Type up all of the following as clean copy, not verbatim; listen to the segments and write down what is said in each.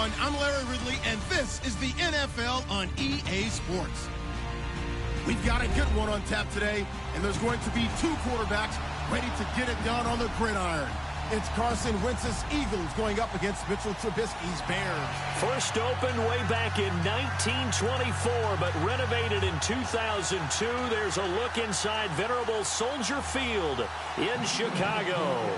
everyone. I'm Larry Ridley, and this is the NFL on EA Sports. We've got a good one on tap today, and there's going to be two quarterbacks ready to get it done on the gridiron. It's Carson Wentz's Eagles going up against Mitchell Trubisky's Bears. First opened way back in 1924, but renovated in 2002. There's a look inside venerable Soldier Field in Chicago.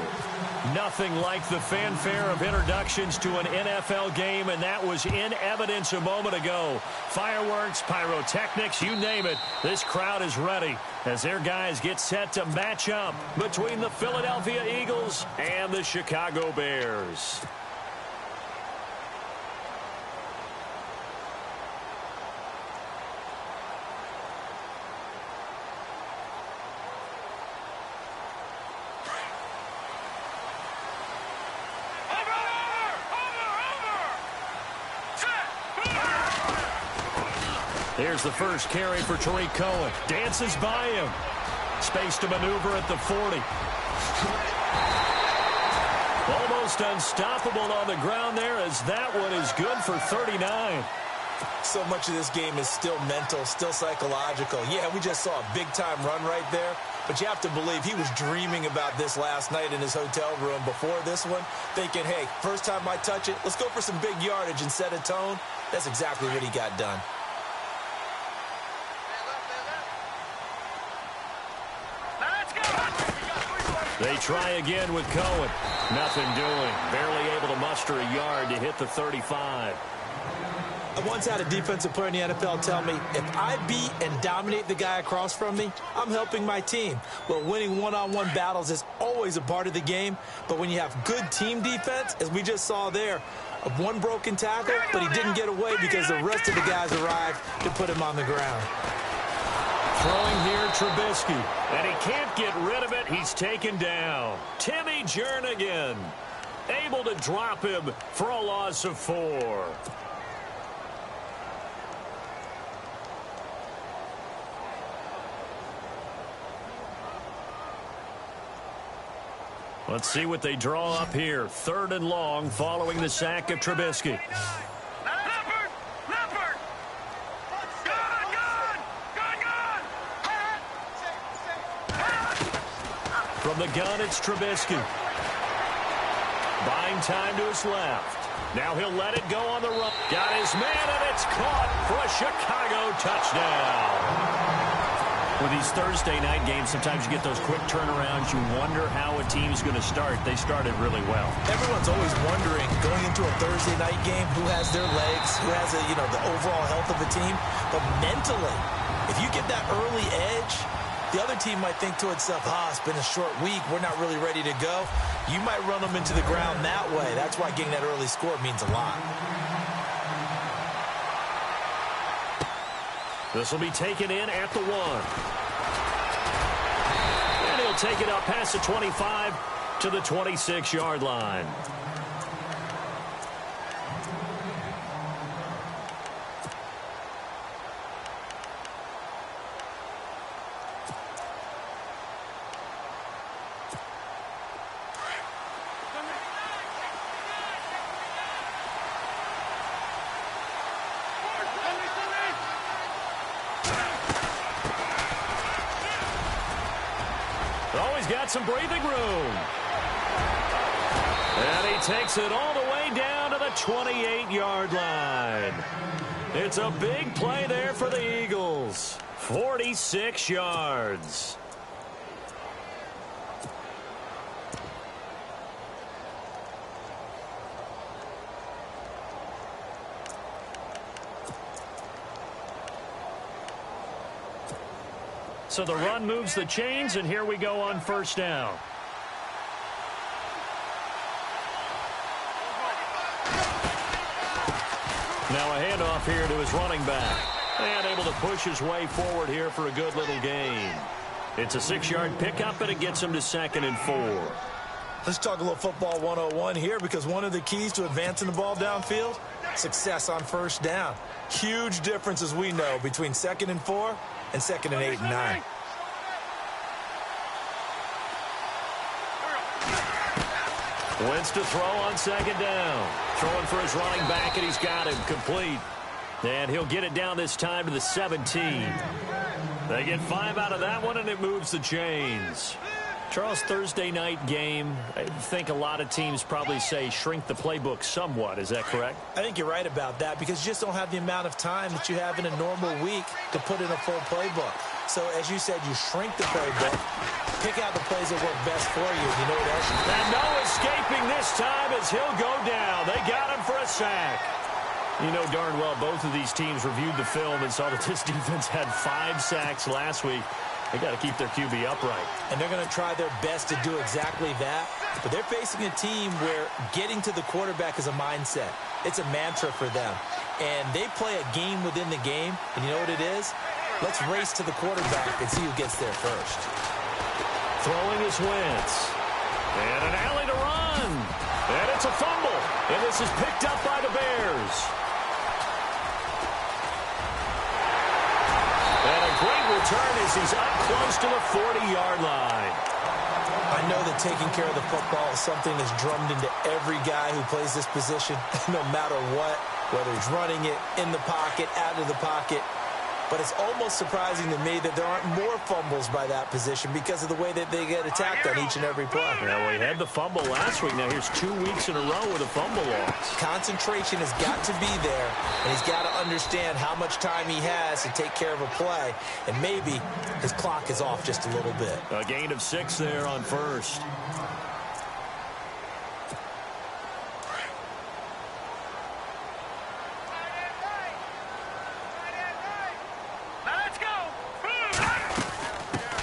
Nothing like the fanfare of introductions to an NFL game, and that was in evidence a moment ago. Fireworks, pyrotechnics, you name it. This crowd is ready as their guys get set to match up between the Philadelphia Eagles and the Chicago Bears. Here's the first carry for Tariq Cohen. Dances by him. Space to maneuver at the 40. Almost unstoppable on the ground there, as that one is good for 39. So much of this game is still mental, still psychological. Yeah, we just saw a big-time run right there, but you have to believe he was dreaming about this last night in his hotel room before this one, thinking, hey, first time I touch it, let's go for some big yardage and set a tone. That's exactly what he got done. They try again with Cohen. Nothing doing. Barely able to muster a yard to hit the 35. I once had a defensive player in the NFL tell me, if I beat and dominate the guy across from me, I'm helping my team. Well, winning one-on-one battles is always a part of the game, but when you have good team defense, as we just saw there, one broken tackle, but he didn't get away because the rest of the guys arrived to put him on the ground. Throwing here, Trubisky, and he can't get rid of it. He's taken down. Timmy Jernigan able to drop him for a loss of 4. Let's see what they draw up here. 3rd and long following the sack of Trubisky. From the gun, it's Trubisky. Buying time to his left. Now he'll let it go on the run. Got his man, and it's caught for a Chicago touchdown. With these Thursday night games, sometimes you get those quick turnarounds. You wonder how a team's going to start. They started really well. Everyone's always wondering, going into a Thursday night game, who has their legs, who has the overall health of the team. But mentally, if you get that early edge, the other team might think to itself, it's been a short week. We're not really ready to go. You might run them into the ground that way. That's why getting that early score means a lot. This will be taken in at the 1. And he'll take it up past the 25 to the 26-yard line. Got some breathing room. And he takes it all the way down to the 28-yard line. It's a big play there for the Eagles. 46 yards. So the run moves the chains, and here we go on 1st down. Now a handoff here to his running back. And able to push his way forward here for a good little gain. It's a 6-yard pickup, and it gets him to 2nd and 4. Let's talk a little football 101 here, because one of the keys to advancing the ball downfield, success on 1st down. Huge difference, as we know, between 2nd and 4 and 2nd and 8 and 9. Wentz to throw on second down. Throwing for his running back, and he's got him complete. And he'll get it down this time to the 17. They get 5 out of that one, and it moves the chains. Charles, Thursday night game, I think a lot of teams probably say shrink the playbook somewhat. Is that correct? I think you're right about that because you just don't have the amount of time that you have in a normal week to put in a full playbook. So, as you said, you shrink the playbook, pick out the plays that work best for you. You know what else? And no escaping this time as he'll go down. They got him for a sack. You know darn well both of these teams reviewed the film and saw that this defense had 5 sacks last week. They got to keep their QB upright. And they're going to try their best to do exactly that. But they're facing a team where getting to the quarterback is a mindset. It's a mantra for them. And they play a game within the game. And you know what it is? Let's race to the quarterback and see who gets there first. Throwing is Wentz. And an alley to run. And it's a fumble. And this is picked up by the Bears. And a great return as he's up close to the 40-yard line. I know that taking care of the football is something that's drummed into every guy who plays this position, no matter what, whether he's running it, in the pocket, out of the pocket. But it's almost surprising to me that there aren't more fumbles by that position because of the way that they get attacked on each and every play. Yeah, well, he had the fumble last week. Now here's 2 weeks in a row with a fumble loss. Concentration has got to be there, and he's got to understand how much time he has to take care of a play, and maybe his clock is off just a little bit. A gain of 6 there on first.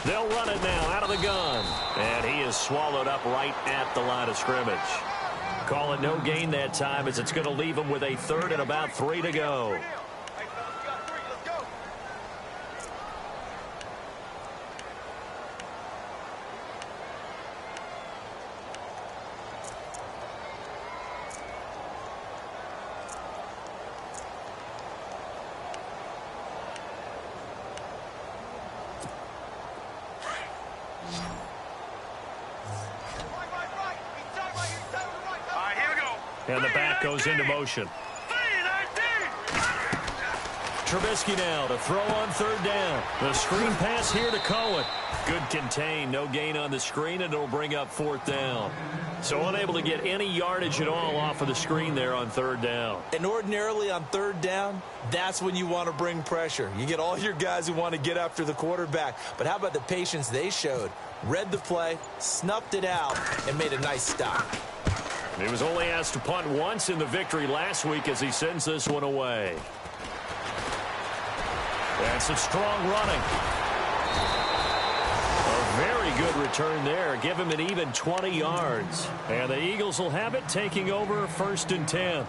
They'll run it now out of the gun. And he is swallowed up right at the line of scrimmage. Call it no gain that time as it's going to leave him with a 3rd and about 3 to go. And the back goes into motion. Trubisky now to throw on 3rd down. The screen pass here to Cohen. Good contain. No gain on the screen, and it'll bring up 4th down. So unable to get any yardage at all off of the screen there on 3rd down. And ordinarily on 3rd down, that's when you want to bring pressure. You get all your guys who want to get after the quarterback. But how about the patience they showed? Read the play, snuffed it out, and made a nice stop. He was only asked to punt once in the victory last week as he sends this one away. That's some strong running. A very good return there. Give him an even 20 yards. And the Eagles will have it, taking over 1st and 10.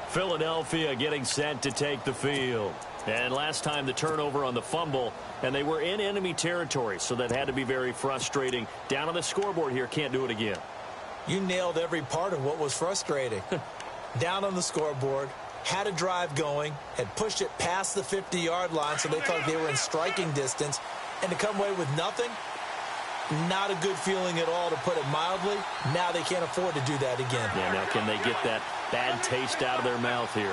Philadelphia getting set to take the field. And last time the turnover on the fumble, and they were in enemy territory, so that had to be very frustrating. Down on the scoreboard here, can't do it again. You nailed every part of what was frustrating. Down on the scoreboard, had a drive going, had pushed it past the 50-yard line so they thought they were in striking distance, and to come away with nothing, not a good feeling at all, to put it mildly. Now they can't afford to do that again. Yeah, now can they get that bad taste out of their mouth here?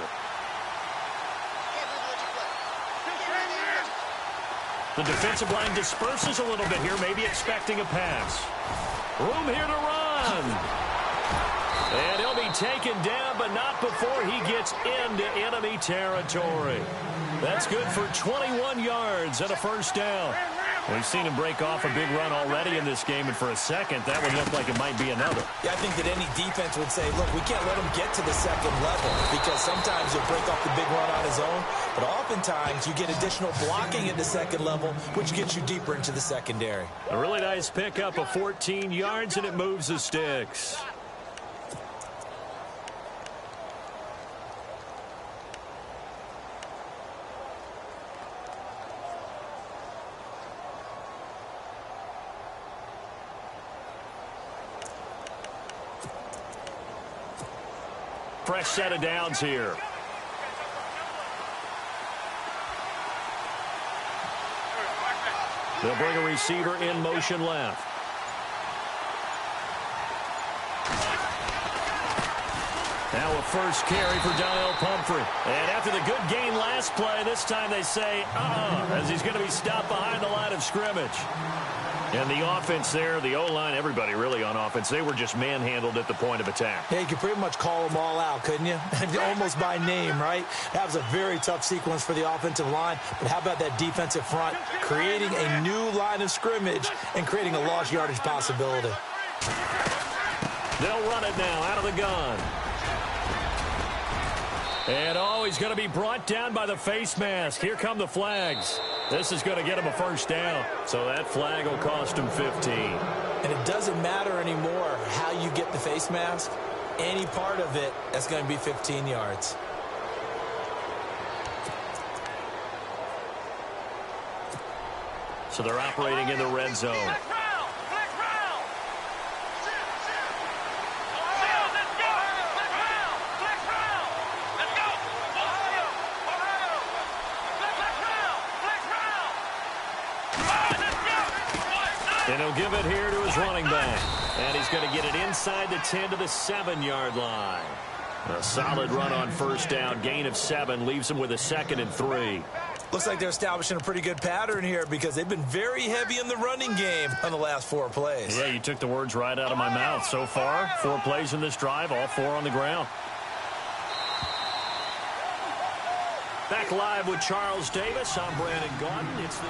The defensive line disperses a little bit here, maybe expecting a pass. Room here to run. And he'll be taken down, but not before he gets into enemy territory. That's good for 21 yards and a 1st down. We've seen him break off a big run already in this game, and for a second, that would look like it might be another. Yeah, I think that any defense would say, look, we can't let him get to the 2nd level, because sometimes he'll break off the big run on his own, but oftentimes you get additional blocking at the 2nd level, which gets you deeper into the secondary. A really nice pickup of 14 yards, and it moves the sticks. Fresh set of downs here. They'll bring a receiver in motion left. Now a first carry for Donnell Pumphrey. And after the good game last play, this time they say, as he's going to be stopped behind the line of scrimmage. And the offense there, the O-line, everybody really on offense, they were just manhandled at the point of attack. Yeah, you could pretty much call them all out, couldn't you? Almost by name, right? That was a very tough sequence for the offensive line. But how about that defensive front creating a new line of scrimmage and creating a lost yardage possibility? They'll run it now out of the gun. And, he's going to be brought down by the face mask. Here come the flags. This is going to get him a first down. So that flag will cost him 15. And it doesn't matter anymore how you get the face mask. Any part of it, that's going to be 15 yards. So they're operating in the red zone. And he'll give it here to his running back. And he's going to get it inside the 10 to the 7-yard line. A solid run on first down. Gain of 7 leaves him with a 2nd and 3. Looks like they're establishing a pretty good pattern here because they've been very heavy in the running game on the last 4 plays. Yeah, you took the words right out of my mouth. So far, 4 plays in this drive, all 4 on the ground. Back live with Charles Davis. I'm Brandon Gaudin. It's the...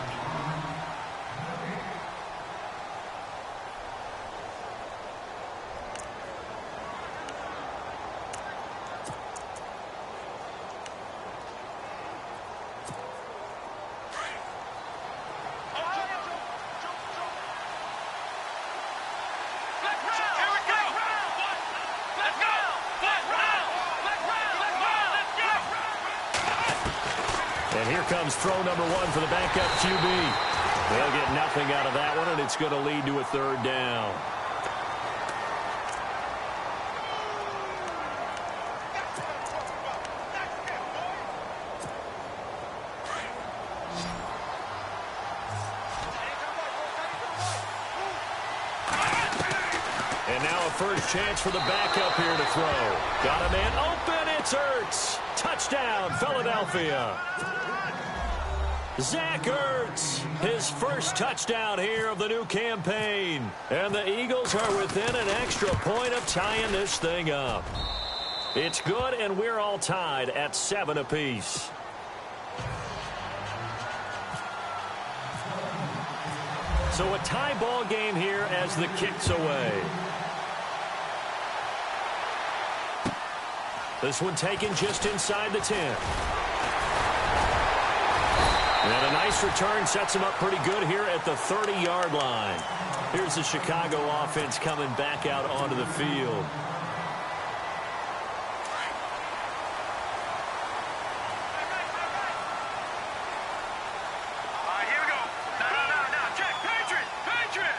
And here comes throw number 1 for the backup QB. They'll get nothing out of that one, and it's going to lead to a 3rd down. And now a first chance for the backup here to throw. Got a man open. It's Ertz. Touchdown, Philadelphia. Zach Ertz, his first touchdown here of the new campaign. And the Eagles are within an extra point of tying this thing up. It's good, and we're all tied at 7 apiece. So a tie ball game here as the kick's away. This one taken just inside the 10. And a nice return sets him up pretty good here at the 30-yard line. Here's the Chicago offense coming back out onto the field. Here we go. No. Check. Patriot.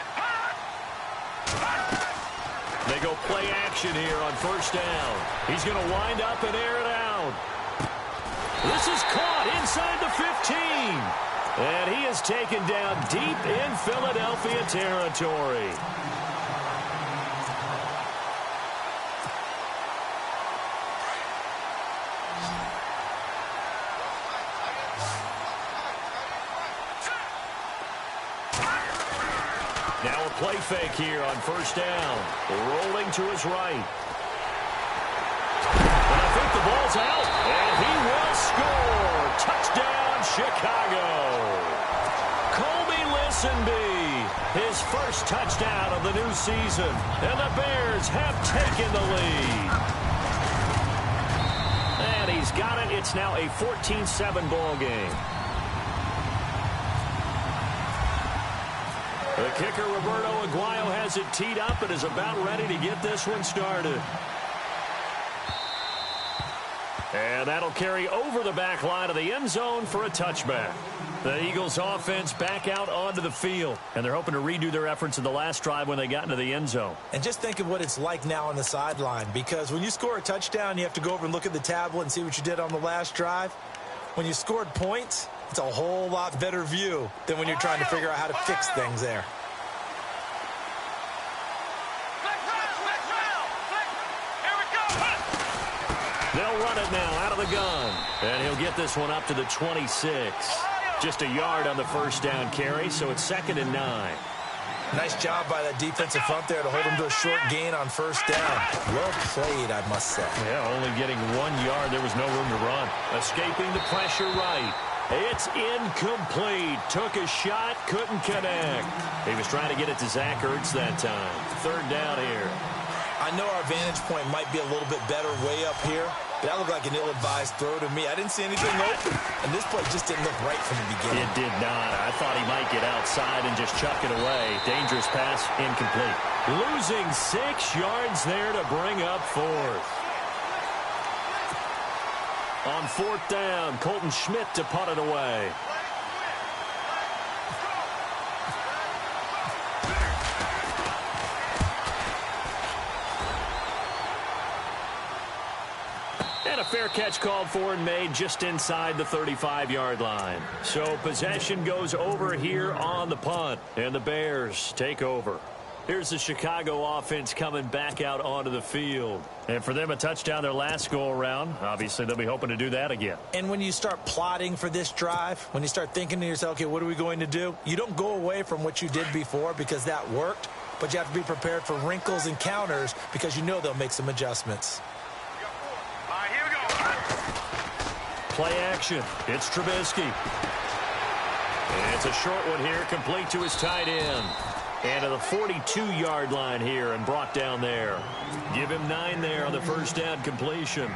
They go play action here on first down. He's going to wind up and air it out. This is caught inside the 15. And he is taken down deep in Philadelphia territory. Now a play fake here on first down. Rolling to his right. And I think the ball's out. And he will score. Touchdown, Chicago. Colby Listenbee, his first touchdown of the new season. And the Bears have taken the lead. And he's got it. It's now a 14-7 ball game. The kicker, Roberto Aguayo, has it teed up and is about ready to get this one started. And that'll carry over the back line of the end zone for a touchback. The Eagles offense back out onto the field, and they're hoping to redo their efforts in the last drive when they got into the end zone. And just think of what it's like now on the sideline, because when you score a touchdown, you have to go over and look at the tablet and see what you did on the last drive. When you scored points, it's a whole lot better view than when you're trying to figure out how to fix things there. They'll run it now out of the gun. And he'll get this one up to the 26. Just a yard on the first down carry, so it's 2nd and 9. Nice job by that defensive front there to hold him to a short gain on first down. Well played, I must say. Yeah, only getting 1 yard. There was no room to run. Escaping the pressure right. It's incomplete. Took a shot, couldn't connect. He was trying to get it to Zach Ertz that time. 3rd down here. I know our vantage point might be a little bit better way up here, but that looked like an ill-advised throw to me. I didn't see anything open, and this play just didn't look right from the beginning. It did not. I thought he might get outside and just chuck it away. Dangerous pass, incomplete. Losing 6 yards there to bring up 4th. On 4th down, Colton Schmidt to punt it away. And a fair catch called for and made just inside the 35-yard line. So possession goes over here on the punt, and the Bears take over. Here's the Chicago offense coming back out onto the field. And for them, a touchdown their last go-around. Obviously, they'll be hoping to do that again. And when you start plotting for this drive, when you start thinking to yourself, okay, what are we going to do? You don't go away from what you did before because that worked, but you have to be prepared for wrinkles and counters because you know they'll make some adjustments. All right, here we go. Play action. It's Trubisky. And it's a short one here, complete to his tight end. And to the 42-yard line here and brought down there. Give him 9 there on the first down completion.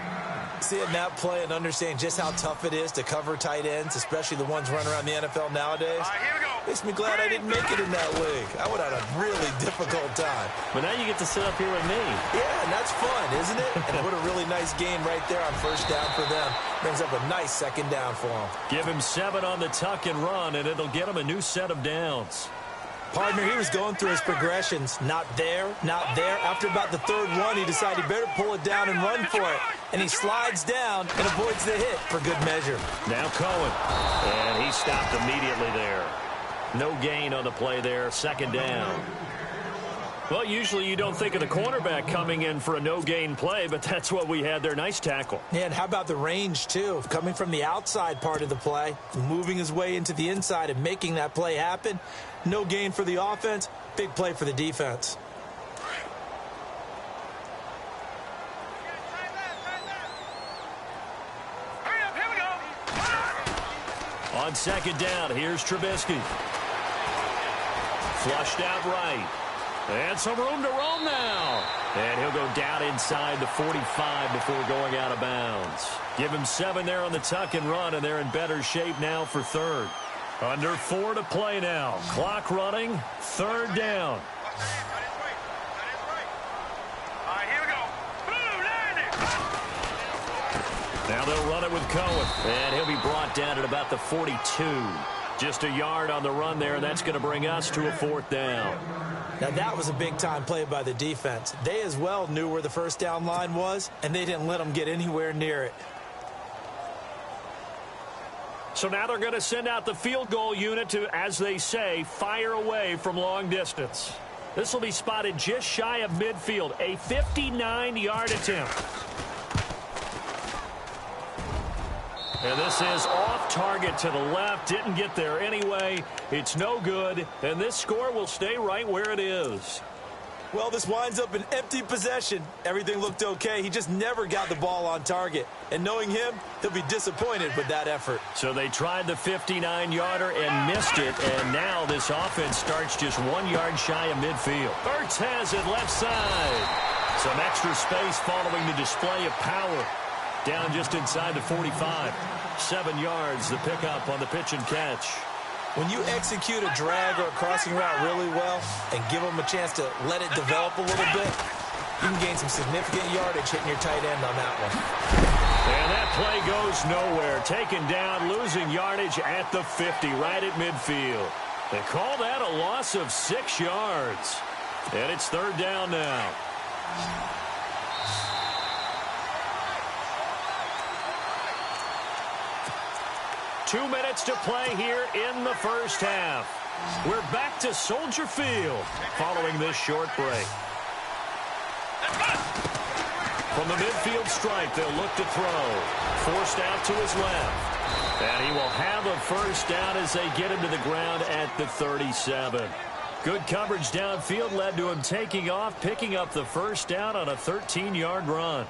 Seeing that play and understanding just how tough it is to cover tight ends, especially the ones running around the NFL nowadays, All right, here we go. makes me glad I didn't make it in that league. I would have had a really difficult time. But now you get to sit up here with me. Yeah, and that's fun, isn't it? And what a really nice game right there on first down for them. Brings up a nice 2nd down for them. Give him 7 on the tuck and run, and it'll get him a new set of downs. Partner, he was going through his progressions. Not there, not there. After about the 3rd one, he decided he better pull it down and run for it. And he slides down and avoids the hit for good measure. Now Cohen. And he stopped immediately there. No gain on the play there. 2nd down. Well, usually you don't think of the cornerback coming in for a no-gain play, but that's what we had there. Nice tackle. Yeah, and how about the range, too? Coming from the outside part of the play, moving his way into the inside and making that play happen. No gain for the offense, big play for the defense. Hurry up, here we go. On 2nd down, here's Trubisky. Flushed out right. And some room to roam now. And he'll go down inside the 45 before going out of bounds. Give him 7 there on the tuck and run, and they're in better shape now for 3rd. Under 4 to play now. Clock running. 3rd down. All right, here we go. Boom, landed. Now they'll run it with Cohen. And he'll be brought down at about the 42. Just a yard on the run there, and that's going to bring us to a 4th down. Now, that was a big-time play by the defense. They as well knew where the first down line was, and they didn't let them get anywhere near it. So now they're going to send out the field goal unit to, as they say, fire away from long distance. This will be spotted just shy of midfield, a 59-yard attempt. And this is off target to the left. Didn't get there anyway. It's no good. And this score will stay right where it is. Well, this winds up an empty possession. Everything looked okay. He just never got the ball on target. And knowing him, he'll be disappointed with that effort. So they tried the 59-yarder and missed it. And now this offense starts just 1 yard shy of midfield. Ertz has it left side. Some extra space following the display of power. Down just inside the 45. 7 yards, the pickup on the pitch and catch. When you execute a drag or a crossing route really well and give them a chance to let it develop a little bit, you can gain some significant yardage hitting your tight end on that one. And that play goes nowhere. Taken down, losing yardage at the 50, right at midfield. They call that a loss of 6 yards. And it's 3rd down now. Two minutes to play here in the first half. We're back to Soldier Field following this short break. From the midfield stripe, they'll look to throw. Forced out to his left. And he will have a first down as they get him to the ground at the 37. Good coverage downfield led to him taking off, picking up the first down on a 13-yard run.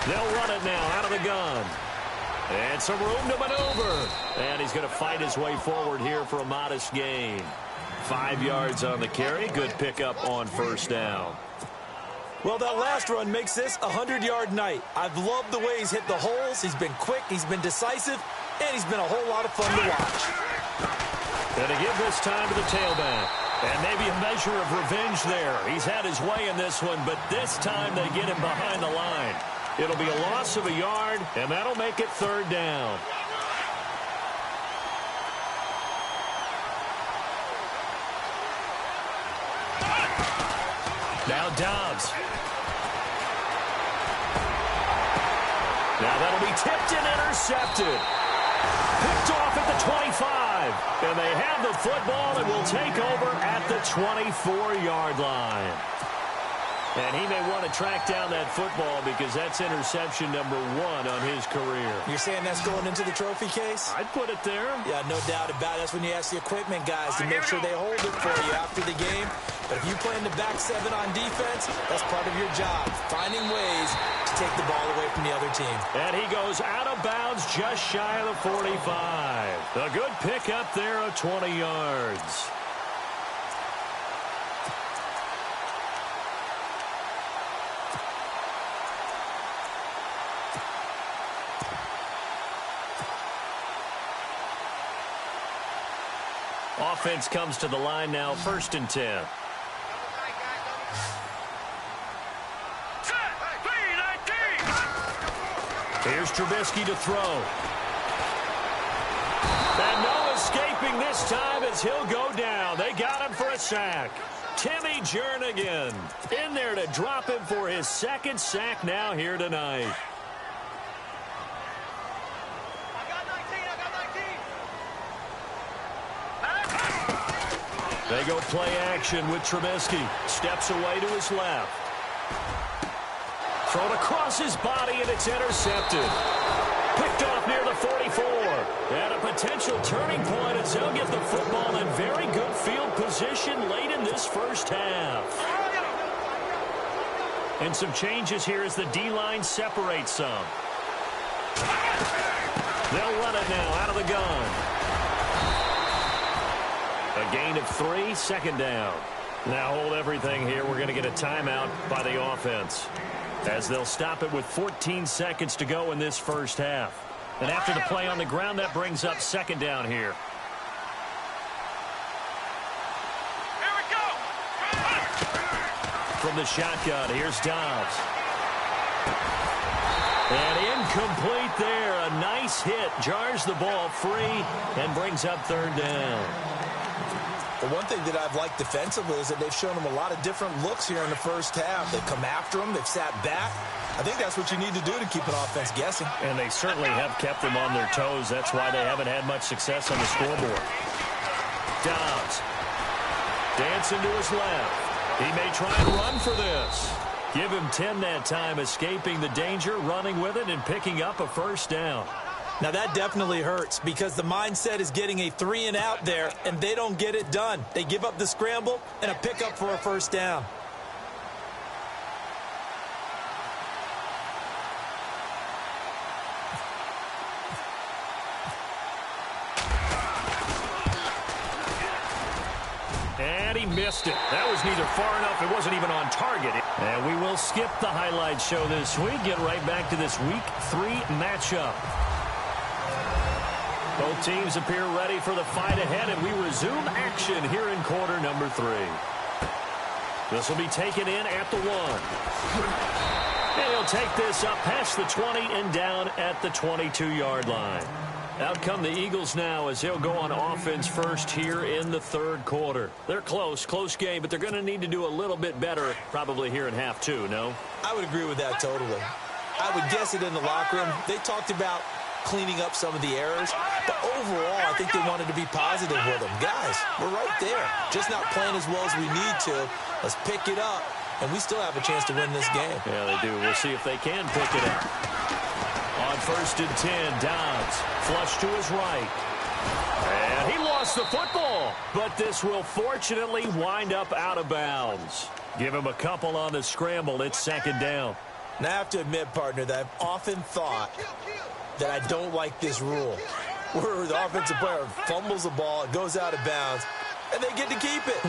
They'll run it now out of the gun. And some room to maneuver. And he's going to fight his way forward here for a modest gain. 5 yards on the carry. Good pickup on first down. Well, that last run makes this a 100-yard night. I've loved the way he's hit the holes. He's been quick, he's been decisive, and he's been a whole lot of fun to watch. And to give this time to the tailback. And maybe a measure of revenge there. He's had his way in this one, but this time they get him behind the line. It'll be a loss of a yard, and that'll make it third down. Now Dobbs. Now that'll be tipped and intercepted. Picked off at the 25. And they have the football and will take over at the 24-yard line. And he may want to track down that football because that's interception number 1 on his career. You're saying that's going into the trophy case? I'd put it there. Yeah, no doubt about it. That's when you ask the equipment guys to make sure they hold it for you after the game. But if you play in the back 7 on defense, that's part of your job, finding ways to take the ball away from the other team. And he goes out of bounds just shy of the 45. A good pickup there of 20 yards. Offense comes to the line now, 1st and 10. Here's Trubisky to throw. And no escaping this time as he'll go down. They got him for a sack. Timmy Jernigan in there to drop him for his 2nd sack now here tonight. They go play action with Trubisky. Steps away to his left. Thrown across his body, and it's intercepted. Picked off near the 44. And a potential turning point as they'll get the football in very good field position late in this first half. And some changes here as the D-line separates some. They'll run it now out of the gun. A gain of 3, 2nd down. Now hold everything here. We're going to get a timeout by the offense, as they'll stop it with 14 seconds to go in this first half. And after the play on the ground, that brings up 2nd down here. Here we go. From the shotgun, here's Dobbs. And incomplete there. A nice hit. Jars the ball free and brings up 3rd down. The one thing that I've liked defensively is that they've shown them a lot of different looks here in the first half. They've come after them. They've sat back. I think that's what you need to do to keep an offense guessing. And they certainly have kept them on their toes. That's why they haven't had much success on the scoreboard. Dobbs. Dancing to his left. He may try and run for this. Give him 10 that time, escaping the danger, running with it, and picking up a first down. Now, that definitely hurts because the mindset is getting a 3-and-out there, and they don't get it done. They give up the scramble and a pickup for a first down. And he missed it. That was neither far enough. It wasn't even on target. And we will skip the highlight show this week. Get right back to this Week 3 matchup. Both teams appear ready for the fight ahead, and we resume action here in quarter number 3. This will be taken in at the 1. And he'll take this up past the 20 and down at the 22-yard line. Out come the Eagles now as they'll go on offense first here in the third quarter. They're close game, but they're going to need to do a little bit better probably here in half two, no? I would agree with that totally. I would guess it in the locker room. They talked about cleaning up some of the errors, but overall, I think they wanted to be positive with them. Guys, we're right there. Just not playing as well as we need to. Let's pick it up, and we still have a chance to win this game. Yeah, they do. We'll see if they can pick it up. On 1st and 10, Downs flush to his right. And he lost the football, but this will fortunately wind up out of bounds. Give him a couple on the scramble. It's 2nd down. Now, I have to admit, partner, that I've often thought that I don't like this rule, where the offensive player fumbles the ball, it goes out of bounds, and they get to keep it.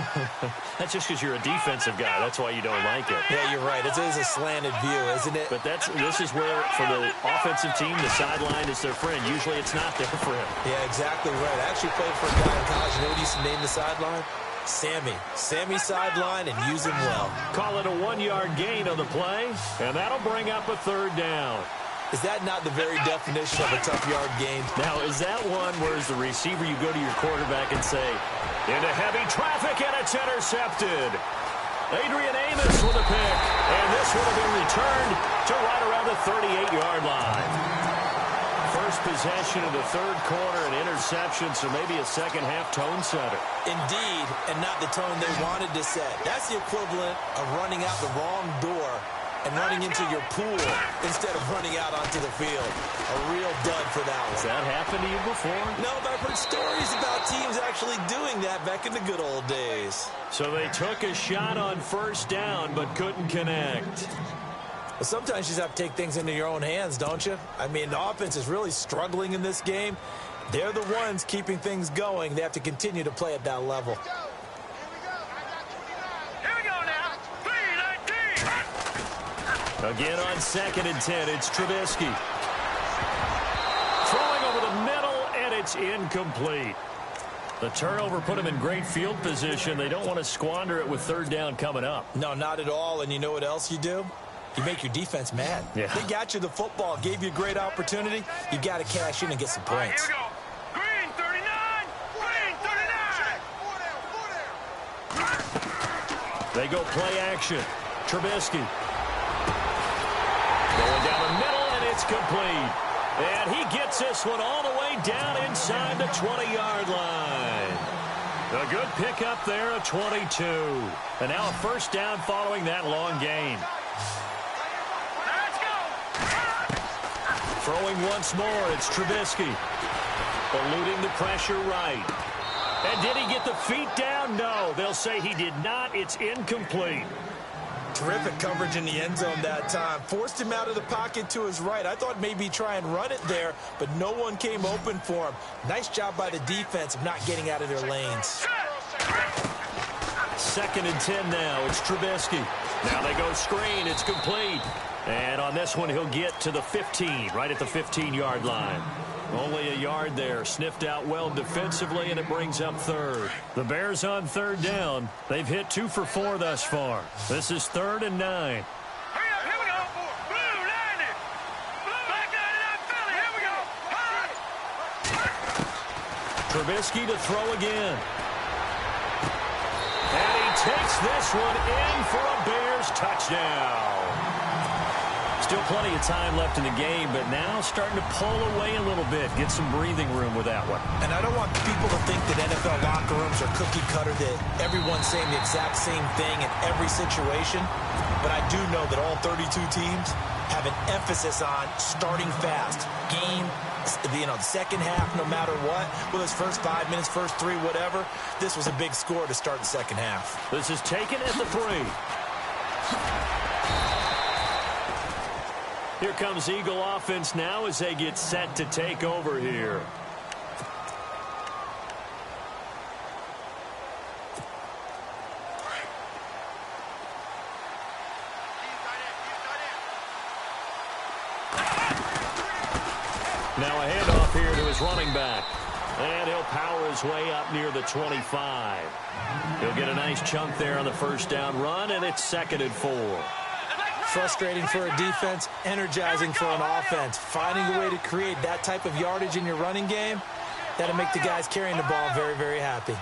That's just because you're a defensive guy. That's why you don't like it. Yeah, you're right. It is a slanted view, isn't it? But this is where, for the offensive team, the sideline is their friend. Usually it's not there for him. Yeah, exactly right. I actually played for a guy in college. You know what he used to name the sideline? Sammy. Sammy sideline, and use him well. Call it a 1-yard gain on the play, and that'll bring up a 3rd down. Is that not the very definition of a tough yard gain? Now, is that one where as the receiver you go to your quarterback and say, into heavy traffic, and it's intercepted. Adrian Amos with a pick, and this would have been returned to right around the 38-yard line. First possession of the third quarter, an interception, so maybe a second-half tone setter. Indeed, and not the tone they wanted to set. That's the equivalent of running out the wrong door and running into your pool instead of running out onto the field. A real dud for that one. Has that happened to you before? No, but I've heard stories about teams actually doing that back in the good old days. So they took a shot on 1st down but couldn't connect. Well, sometimes you just have to take things into your own hands, don't you? I mean, the offense is really struggling in this game. They're the ones keeping things going. They have to continue to play at that level. Again on 2nd and 10, it's Trubisky. Throwing over the middle, and it's incomplete. The turnover put him in great field position. They don't want to squander it with 3rd down coming up. No, not at all. And you know what else you do? You make your defense mad. Yeah. They got you the football, gave you a great opportunity. You got to cash in and get some points. Here we go. Green 39. Green 39. They go play action. Trubisky. Going down the middle, and it's complete. And he gets this one all the way down inside the 20-yard line. A good pickup there, a 22. And now a 1st down following that long gain. Let's go. Throwing once more, it's Trubisky. Eluding the pressure right. And did he get the feet down? No, they'll say he did not. It's incomplete. Terrific coverage in the end zone that time. Forced him out of the pocket to his right. I thought maybe try and run it there, but no one came open for him. Nice job by the defense of not getting out of their lanes. 2nd and 10 now. It's Trubisky. Now they go screen. It's complete. And on this one, he'll get to the 15, right at the 15-yard line. Only a yard there. Sniffed out well defensively, and it brings up 3rd. The Bears on 3rd down. They've hit 2 for 4 thus far. This is 3rd and 9. Hurry up, here we go. Blue 90. Black 99 Philly, here we go. High. Trubisky to throw again. And he takes this one in for a Bears touchdown. Still plenty of time left in the game, but now starting to pull away a little bit. Get some breathing room with that one. And I don't want people to think that NFL locker rooms are cookie cutter, that everyone's saying the exact same thing in every situation. But I do know that all 32 teams have an emphasis on starting fast. Game, the second half, no matter what. Whether it's first 5 minutes, first 3, whatever. This was a big score to start the second half. This is taken at the 3. Here comes Eagle offense now as they get set to take over here. Now a handoff here to his running back. And he'll power his way up near the 25. He'll get a nice chunk there on the 1st down run, and it's 2nd and 4. frustrating for a defense, energizing for an offense. Finding a way to create that type of yardage in your running game, that'll make the guys carrying the ball very, very happy.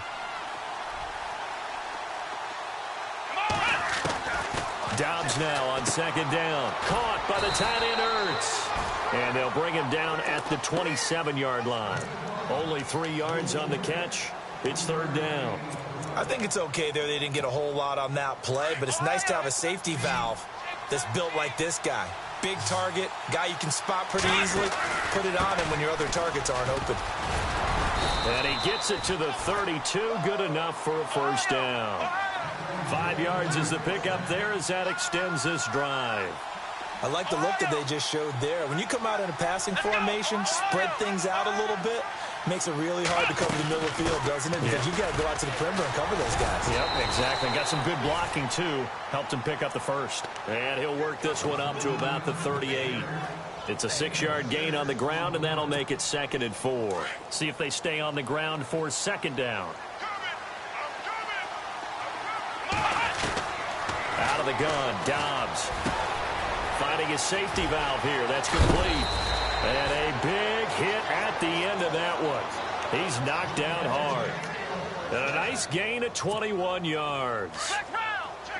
Dobbs now on second down. Caught by the tight end Ertz. And they'll bring him down at the 27-yard line. Only 3 yards on the catch. It's third down. I think it's okay there. They didn't get a whole lot on that play, but it's nice to have a safety valve that's built like this guy. Big target, guy you can spot pretty easily. Put it on him when your other targets aren't open. And he gets it to the 32. Good enough for a first down. 5 yards is the pickup there as that extends this drive. I like the look that they just showed there. When you come out in a passing formation, spread things out a little bit, makes it really hard to cover the middle of the field, doesn't it? Because you got to go out to the perimeter and cover those guys. Yep, exactly. Got some good blocking, too. Helped him pick up the first. And he'll work this one up to about the 38. It's a 6-yard gain on the ground, and that'll make it 2nd and 4. See if they stay on the ground for second down. Out of the gun, Dobbs. Finding his safety valve here. That's complete. And a big hit at the end of that one. He's knocked down hard. And a nice gain of 21 yards.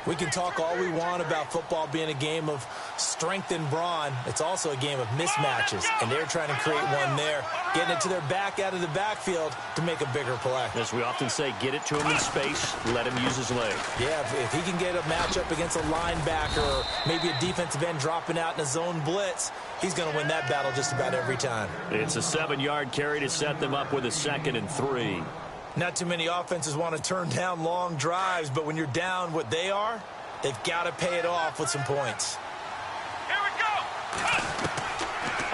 We can talk all we want about football being a game of strength and brawn. It's also a game of mismatches, and they're trying to create one there, getting it to their back out of the backfield to make a bigger play. As we often say, get it to him in space, let him use his leg. Yeah, if he can get a matchup against a linebacker or maybe a defensive end dropping out in a zone blitz, he's going to win that battle just about every time. It's a 7-yard carry to set them up with a 2nd and 3. Not too many offenses want to turn down long drives, but when you're down what they are, they've got to pay it off with some points. Here we go.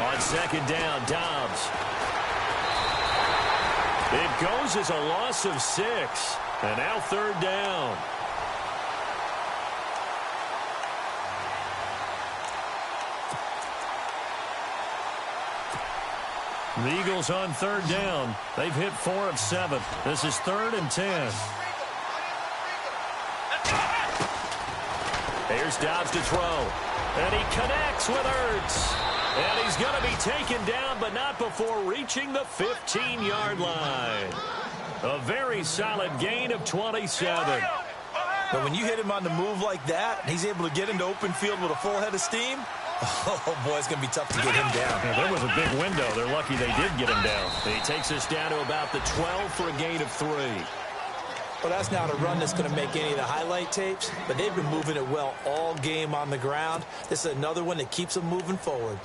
On second down, Dobbs. It goes as a loss of 6. And now third down. The Eagles on third down. They've hit 4 of 7. This is 3rd and 10. Here's Dobbs to throw. And he connects with Ertz. And he's going to be taken down, but not before reaching the 15-yard line. A very solid gain of 27. But when you hit him on the move like that, and he's able to get into open field with a full head of steam, oh, boy, it's going to be tough to get him down. Yeah, there was a big window. They're lucky they did get him down. He takes us down to about the 12 for a gain of 3. Well, that's not a run that's going to make any of the highlight tapes, but they've been moving it well all game on the ground. This is another one that keeps them moving forward.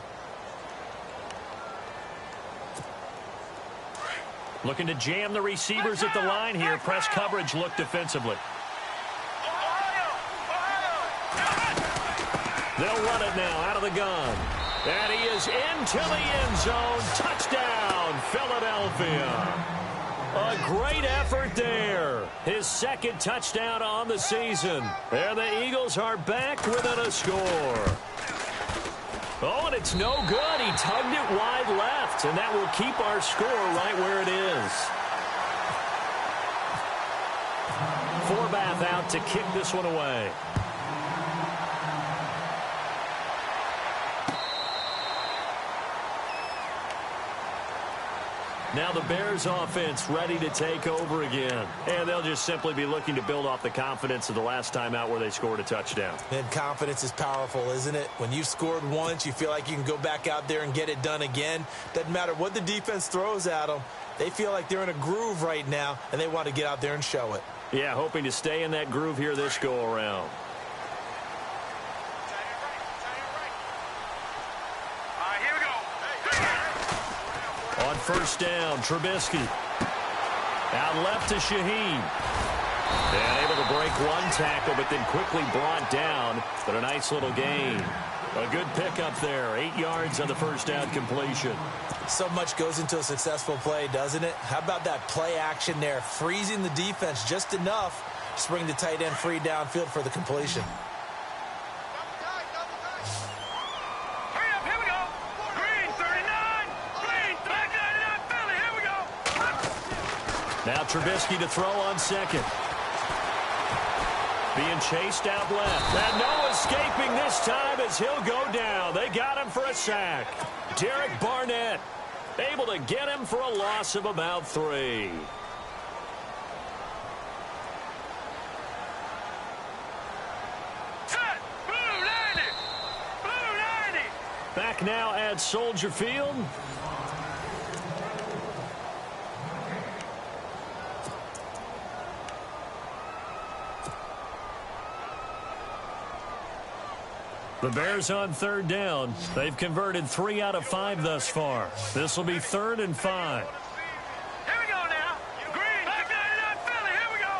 Looking to jam the receivers at the line here. Press coverage look defensively. They'll run it now out of the gun. And he is into the end zone. Touchdown, Philadelphia. A great effort there. His 2nd touchdown on the season. And the Eagles are back within a score. Oh, and it's no good. He tugged it wide left, and that will keep our score right where it is. Forbath out to kick this one away. Now the Bears offense ready to take over again. And they'll just simply be looking to build off the confidence of the last time out where they scored a touchdown. And confidence is powerful, isn't it? When you've scored once, you feel like you can go back out there and get it done again. Doesn't matter what the defense throws at them. They feel like they're in a groove right now, and they want to get out there and show it. Yeah, hoping to stay in that groove here this go-around. On first down, Trubisky. Out left to Shaheen. And able to break one tackle, but then quickly brought down. But a nice little gain. A good pickup there. 8 yards on the first down completion. So much goes into a successful play, doesn't it? How about that play action there? Freezing the defense just enough to bring the tight end free downfield for the completion. Now Trubisky to throw on second. Being chased out left. And no escaping this time as he'll go down. They got him for a sack. Derek Barnett able to get him for a loss of about 3. Set. Blue 90. Blue 90. Back now at Soldier Field. The Bears on 3rd down. They've converted 3 out of 5 thus far. This will be 3rd and 5. Here we go now. Green. Back 99 Philly. Here we go.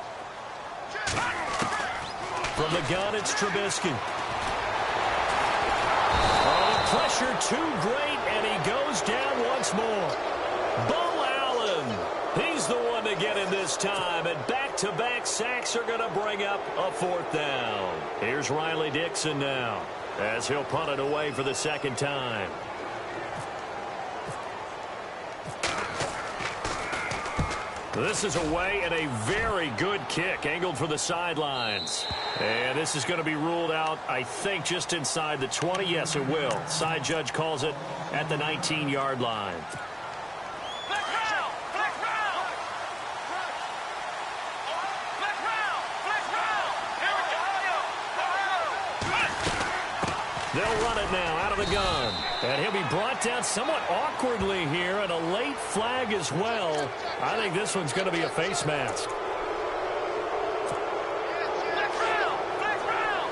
From the gun, it's Trubisky. Oh, the pressure too great, and he goes down once more. Bo Allen. He's the one to get in this time, and back-to-back sacks are going to bring up a 4th down. Here's Riley Dixon now, as he'll punt it away for the 2nd time. This is away and a very good kick angled for the sidelines. And this is going to be ruled out, I think, just inside the 20. Yes, it will. Side judge calls it at the 19-yard line. Flex round. Flex round. Flex round. Flex round. Here we go. They'll run it now out of the gun. And he'll be brought down somewhat awkwardly here, and a late flag as well. I think this one's going to be a face mask. Flex round. Flex round.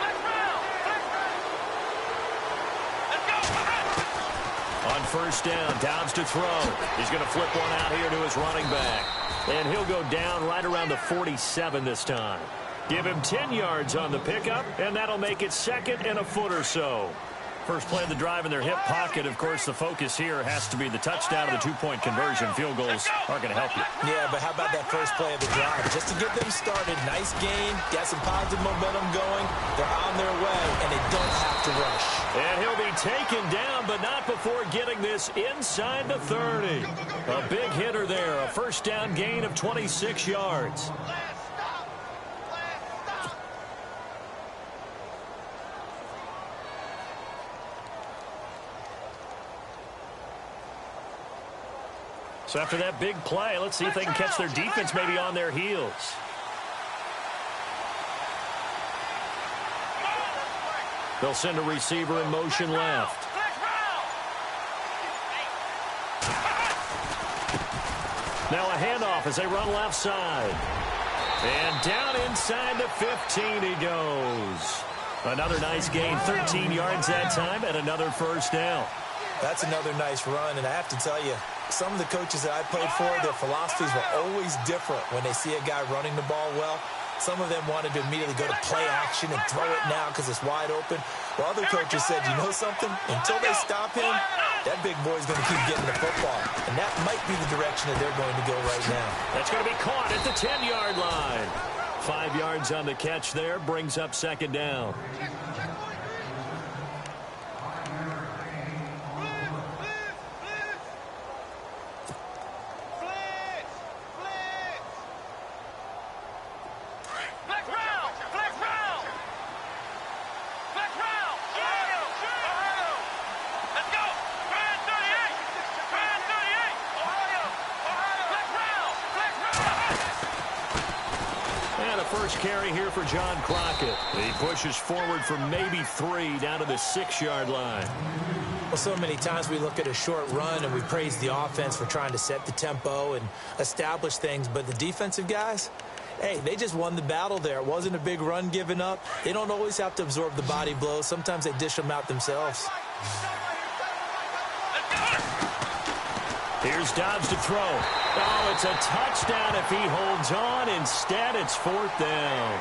Flex round. Flex round. Let's go. On 1st down, Downs to throw. He's going to flip one out here to his running back. And he'll go down right around the 47 this time. Give him 10 yards on the pickup, and that'll make it 2nd and a foot or so. First play of the drive in their hip pocket. Of course, the focus here has to be the touchdown of the 2-point conversion. Field goals are going to help you. Yeah, but how about that first play of the drive? Just to get them started, nice gain, got some positive momentum going. They're on their way, and they don't have to rush. And he'll be taken down, but not before getting this inside the 30. A big hitter there, a 1st down gain of 26 yards. So after that big play, let's see if they can catch their defense maybe on their heels. They'll send a receiver in motion left. Now a handoff as they run left side. And down inside the 15 he goes. Another nice gain, 13 yards that time, and another 1st down. That's another nice run, and I have to tell you, some of the coaches that I played for, their philosophies were always different when they see a guy running the ball well. Some of them wanted to immediately go to play action and throw it now because it's wide open. While other coaches said, you know something? Until they stop him, that big boy's going to keep getting the football. And that might be the direction that they're going to go right now. That's going to be caught at the 10-yard line. 5 yards on the catch there, brings up 2nd down. First carry here for John Crockett. He pushes forward for maybe 3 down to the 6-yard line. Well, so many times we look at a short run and we praise the offense for trying to set the tempo and establish things, but the defensive guys, hey, they just won the battle there. It wasn't a big run given up. They don't always have to absorb the body blows. Sometimes they dish them out themselves. Here's Dobbs to throw. Oh, it's a touchdown if he holds on. Instead, it's 4th down.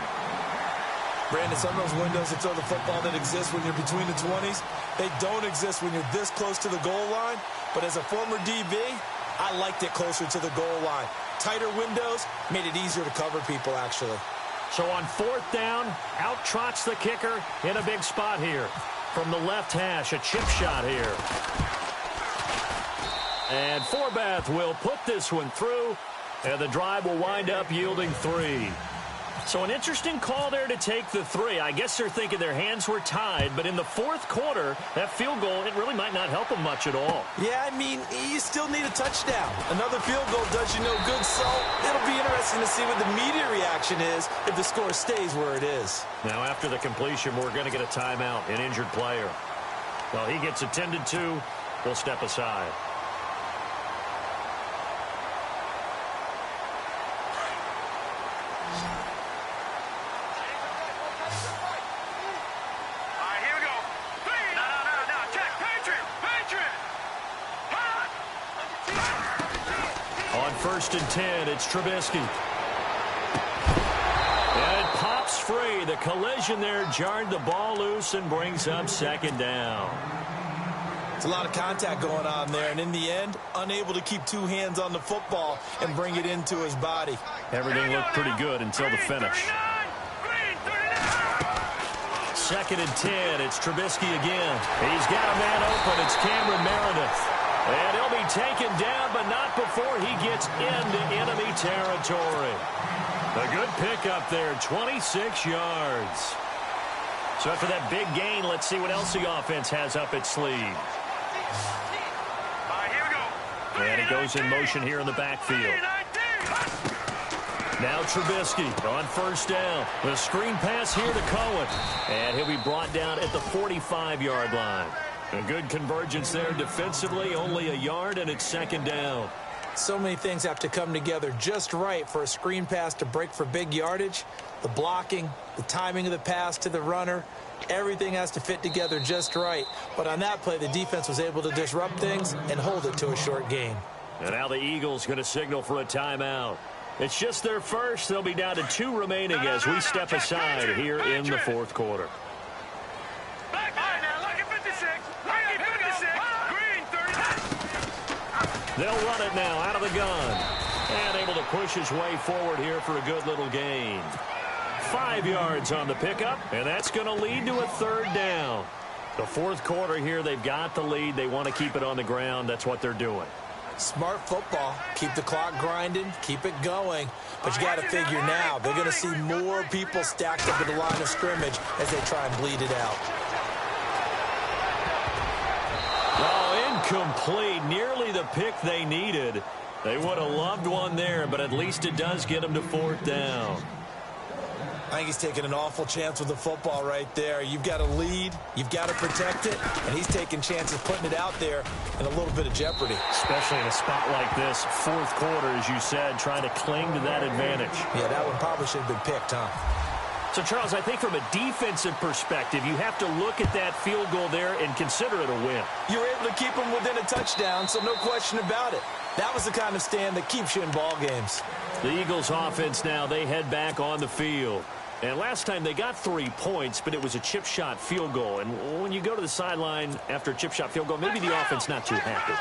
Brandon, some of those windows to throw the football that exist when you're between the 20s, they don't exist when you're this close to the goal line. But as a former DB, I liked it closer to the goal line. Tighter windows made it easier to cover people, actually. So on 4th down, out trots the kicker in a big spot here. From the left hash, a chip shot here. And Forbath will put this one through, and the drive will wind up yielding 3. So an interesting call there to take the 3. I guess they're thinking their hands were tied, but in the fourth quarter, that field goal, it really might not help them much at all. Yeah, I mean, you still need a touchdown. Another field goal does you no good, so it'll be interesting to see what the media reaction is if the score stays where it is. Now, after the completion, we're going to get a timeout, an injured player. Well, he gets attended to. We'll step aside. First and 10, it's Trubisky. And it pops free. The collision there jarred the ball loose and brings up second down. It's a lot of contact going on there, and in the end, unable to keep two hands on the football and bring it into his body. Everything looked pretty good until the finish. Second and 10, it's Trubisky again. He's got a man open. It's Cameron Meredith. And he'll be taken down, but not before he gets into enemy territory. A good pickup there, 26 yards. So after that big gain, let's see what else the offense has up its sleeve. And he goes in motion here in the backfield. Now Trubisky on first down. The screen pass here to Cohen. And he'll be brought down at the 45-yard line. A good convergence there defensively, only a yard, and it's second down. So many things have to come together just right for a screen pass to break for big yardage. The blocking, the timing of the pass to the runner, everything has to fit together just right. But on that play, the defense was able to disrupt things and hold it to a short gain. And now the Eagles going to signal for a timeout. It's just their first. They'll be down to 2 remaining as we step aside here in the fourth quarter. They'll run it now out of the gun. And able to push his way forward here for a good little gain. 5 yards on the pickup, and that's going to lead to a third down. The fourth quarter here, they've got the lead. They want to keep it on the ground. That's what they're doing. Smart football. Keep the clock grinding. Keep it going. But you got to figure now, they're going to see more people stacked up at the line of scrimmage as they try and bleed it out. Incomplete. Nearly the pick they needed. They would have loved one there, but at least it does get them to fourth down. I think he's taking an awful chance with the football right there. You've got to lead, you've got to protect it, and he's taking chances putting it out there in a little bit of jeopardy. Especially in a spot like this, fourth quarter, as you said, trying to cling to that advantage. Yeah, that one probably should have been picked, huh? So, Charles, I think from a defensive perspective, you have to look at that field goal there and consider it a win. You're able to keep them within a touchdown, so no question about it. That was the kind of stand that keeps you in ball games. The Eagles offense now, they head back on the field. And last time they got 3 points, but it was a chip shot field goal. And when you go to the sideline after a chip shot field goal, maybe the offense not too happy.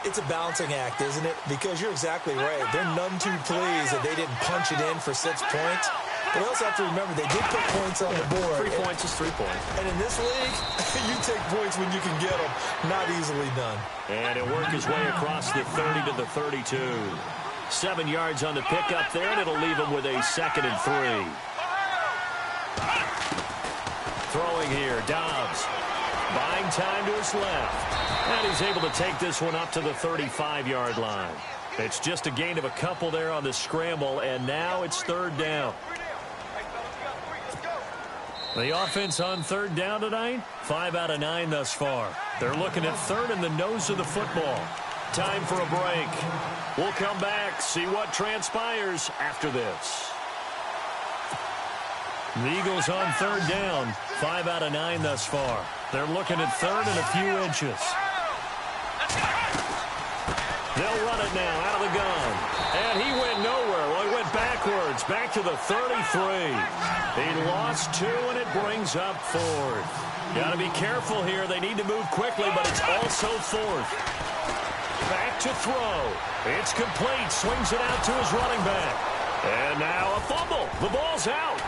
It's a balancing act, isn't it? Because you're exactly right. They're none too pleased that they didn't punch it in for 6 points. But we also have to remember they did put points on the board. 3 points is 3 points. And in this league, you take points when you can get them. Not easily done. And it'll work his way across the 30 to the 32. 7 yards on the pickup there, and it'll leave him with a 2nd and 3. Throwing here, Dobbs. Buying time to his left. And he's able to take this one up to the 35-yard line. It's just a gain of a couple there on the scramble, and now it's third down. The offense on third down tonight, 5 out of 9 thus far. They're looking at third in the nose of the football. Time for a break. We'll come back, see what transpires after this. The Eagles on third down, 5 out of 9 thus far. They're looking at third and a few inches. They'll run it now out of the gun. And he went nowhere. Well, he went backwards, back to the 33. He lost 2, and it brings up 4th. Got to be careful here. They need to move quickly, but it's also 4th. Back to throw. It's complete. Swings it out to his running back. And now a fumble. The ball's out.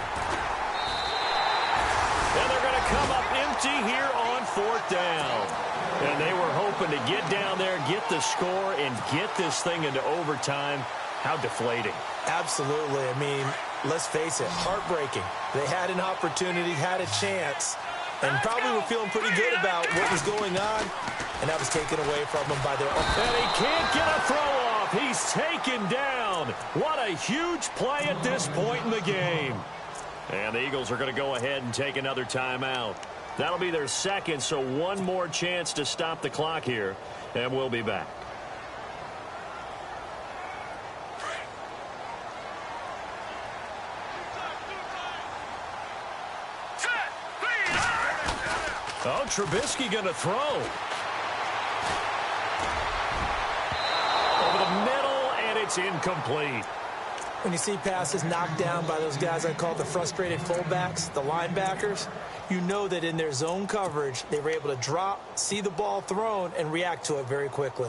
And they're going to come up empty here on 4th down. And they were hoping to get down there, get the score, and get this thing into overtime. How deflating. Absolutely. I mean, let's face it, heartbreaking. They had an opportunity, had a chance, and probably were feeling pretty good about what was going on, and that was taken away from them by their own. And he can't get a throw off. He's taken down. What a huge play at this point in the game. And the Eagles are going to go ahead and take another timeout. That'll be their second, so one more chance to stop the clock here, and we'll be back. Oh, Trubisky going to throw. Over the middle, and it's incomplete. When you see passes knocked down by those guys I call the frustrated fullbacks, the linebackers, you know that in their zone coverage, they were able to drop, see the ball thrown, and react to it very quickly.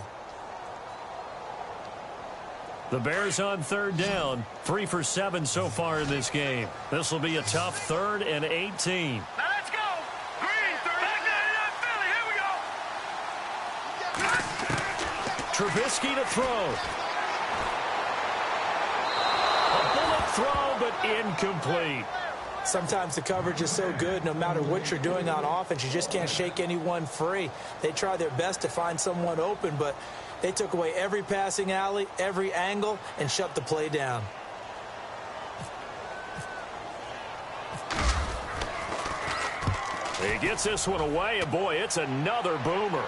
The Bears on third down, 3 for 7 so far in this game. This will be a tough 3rd and 18. Now let's go. Green, back 99 Philly. Here we go. Trubisky to throw. A bullet throw, but incomplete. Sometimes the coverage is so good, no matter what you're doing on offense, you just can't shake anyone free. They try their best to find someone open, but they took away every passing alley, every angle, and shut the play down. He gets this one away, and boy, it's another boomer.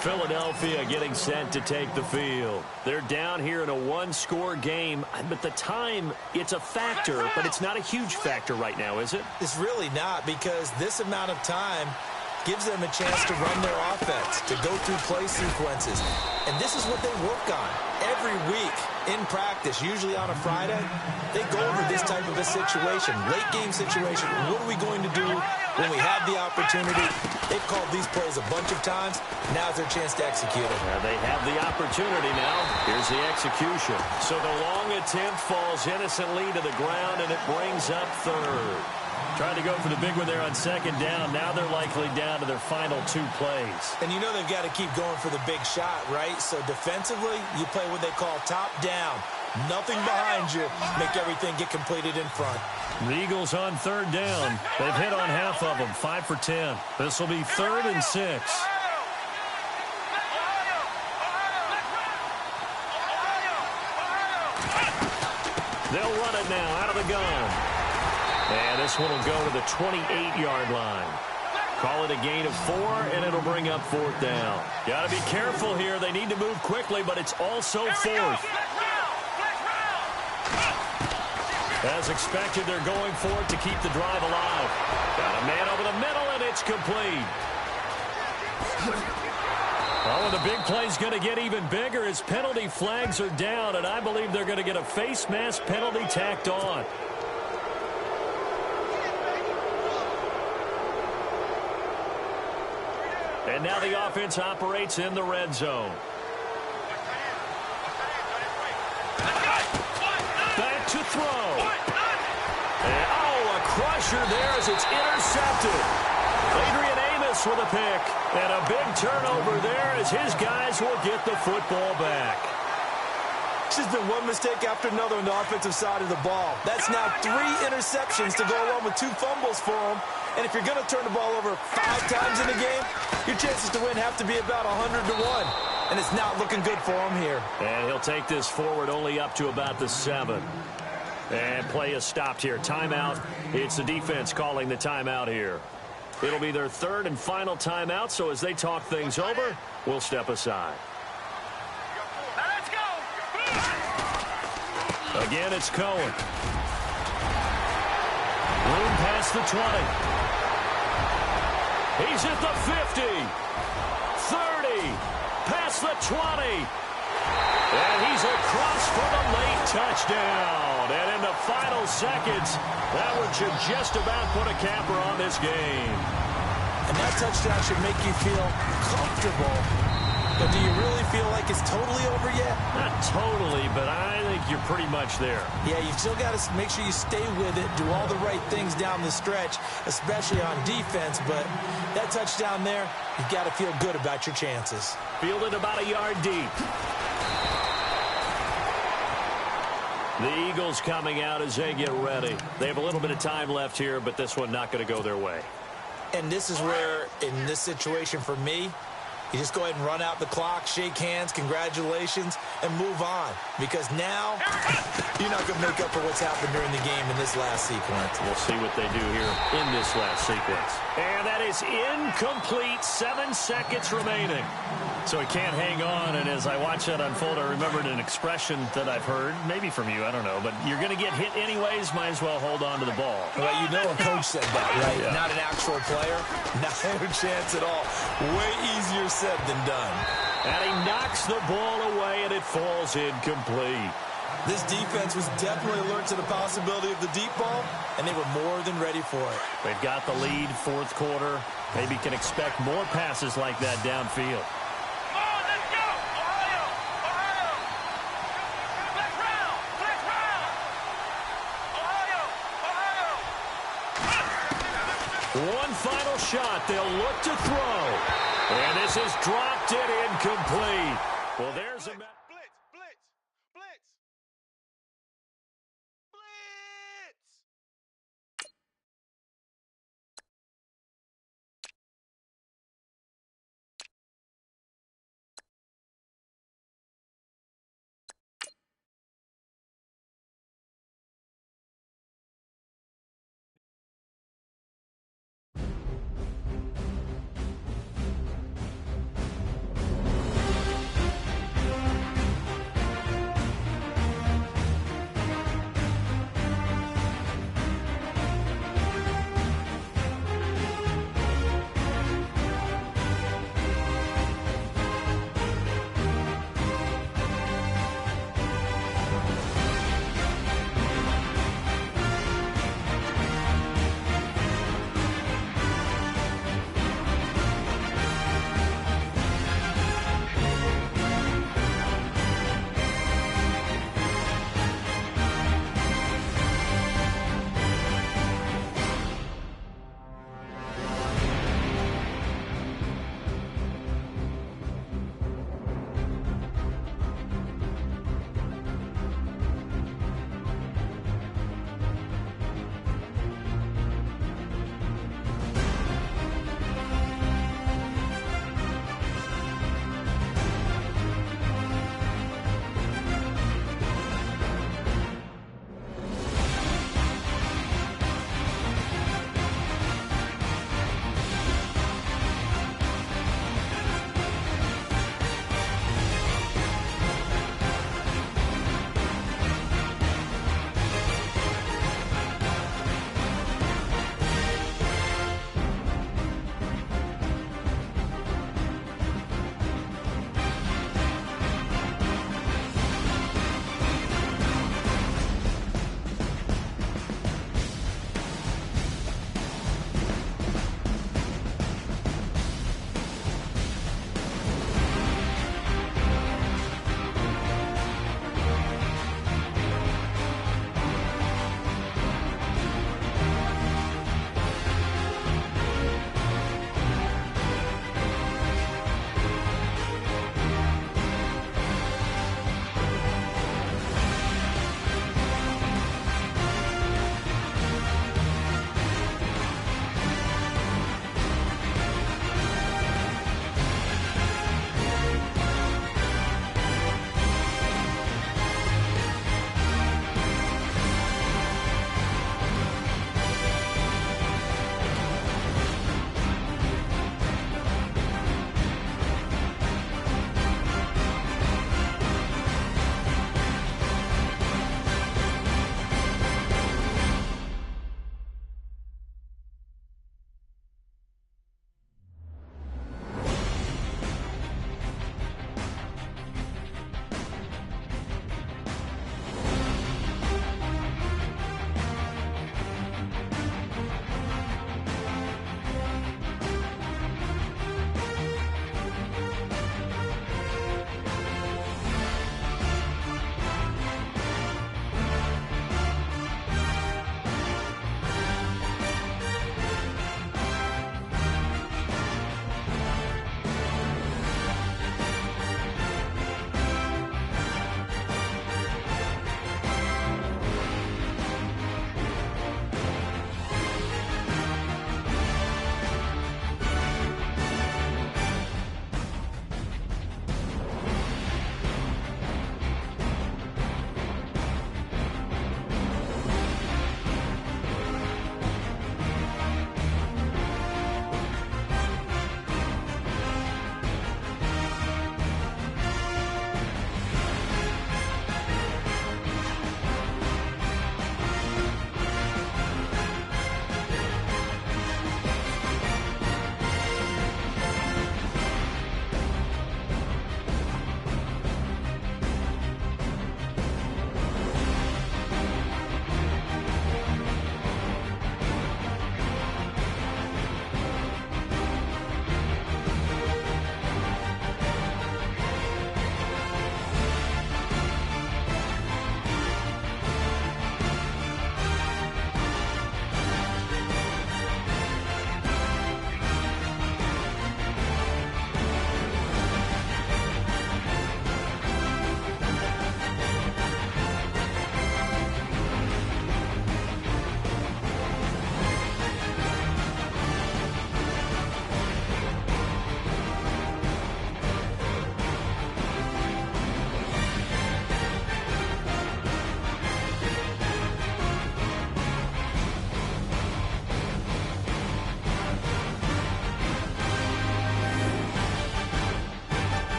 Philadelphia getting set to take the field. They're down here in a one-score game, but the time, it's a factor, but it's not a huge factor right now, is it? It's really not, because this amount of time gives them a chance to run their offense, to go through play sequences. And this is what they work on every week in practice, usually on a Friday. They go over this type of a situation, late-game situation. What are we going to do when we have the opportunity? They've called these plays a bunch of times. Now's their chance to execute it. They have the opportunity now. Here's the execution. So the long attempt falls innocently to the ground, and it brings up 3rd. Trying to go for the big one there on 2nd down. Now they're likely down to their final 2 plays. And you know they've got to keep going for the big shot, right? So defensively, you play what they call top down. Nothing behind you. Make everything get completed in front. The Eagles on 3rd down. They've hit on half of them, 5 for 10. This will be 3rd and 6. They'll run it now out of the gun. And this one will go to the 28-yard line. Call it a gain of 4, and it'll bring up 4th down. Got to be careful here. They need to move quickly, but it's also 4th. As expected, they're going for it to keep the drive alive. Got a man over the middle, and it's complete. Oh, and the big play's going to get even bigger as penalty flags are down, and I believe they're going to get a face mask penalty tacked on. And now the offense operates in the red zone. Back to throw. And, a crusher there as it's intercepted. Adrian Amos with a pick. And a big turnover there as his guys will get the football back. It's just been one mistake after another on the offensive side of the ball. That's now 3 interceptions to go along with 2 fumbles for him. And if you're going to turn the ball over 5 times in the game, your chances to win have to be about 100-1. And it's not looking good for him here. And he'll take this forward only up to about the 7. And play is stopped here. Timeout. It's the defense calling the timeout here. It'll be their 3rd and final timeout, so as they talk things over, we'll step aside. Let's go. Again, it's Cohen. Room past the 20. He's at the 50. 30. Past the 20. And he's across for the late touchdown. And in the final seconds, that one should just about put a capper on this game. And that touchdown should make you feel comfortable. But do you really feel like it's totally over yet? Not totally, but I think you're pretty much there. Yeah, you've still got to make sure you stay with it, do all the right things down the stretch, especially on defense. But that touchdown there, you've got to feel good about your chances. Fielded about a yard deep. The Eagles coming out as they get ready. They have a little bit of time left here, but this one not going to go their way. And this is where, in this situation for me, you just go ahead and run out the clock, shake hands, congratulations, and move on. Because now, you're not going to make up for what's happened during the game in this last sequence. We'll see what they do here in this last sequence. And that is incomplete. 7 seconds remaining. So he can't hang on, and as I watch that unfold, I remembered an expression that I've heard, maybe from you, I don't know, but you're going to get hit anyways, might as well hold on to the ball. Well, you know a coach said that, right? Yeah. Not an actual player. Not a chance at all. Way easier said than done. And he knocks the ball away, and it falls incomplete. This defense was definitely alert to the possibility of the deep ball, and they were more than ready for it. They've got the lead, fourth quarter. Maybe can expect more passes like that downfield. One final shot. They'll look to throw. And this is dropped it incomplete. Well, there's a...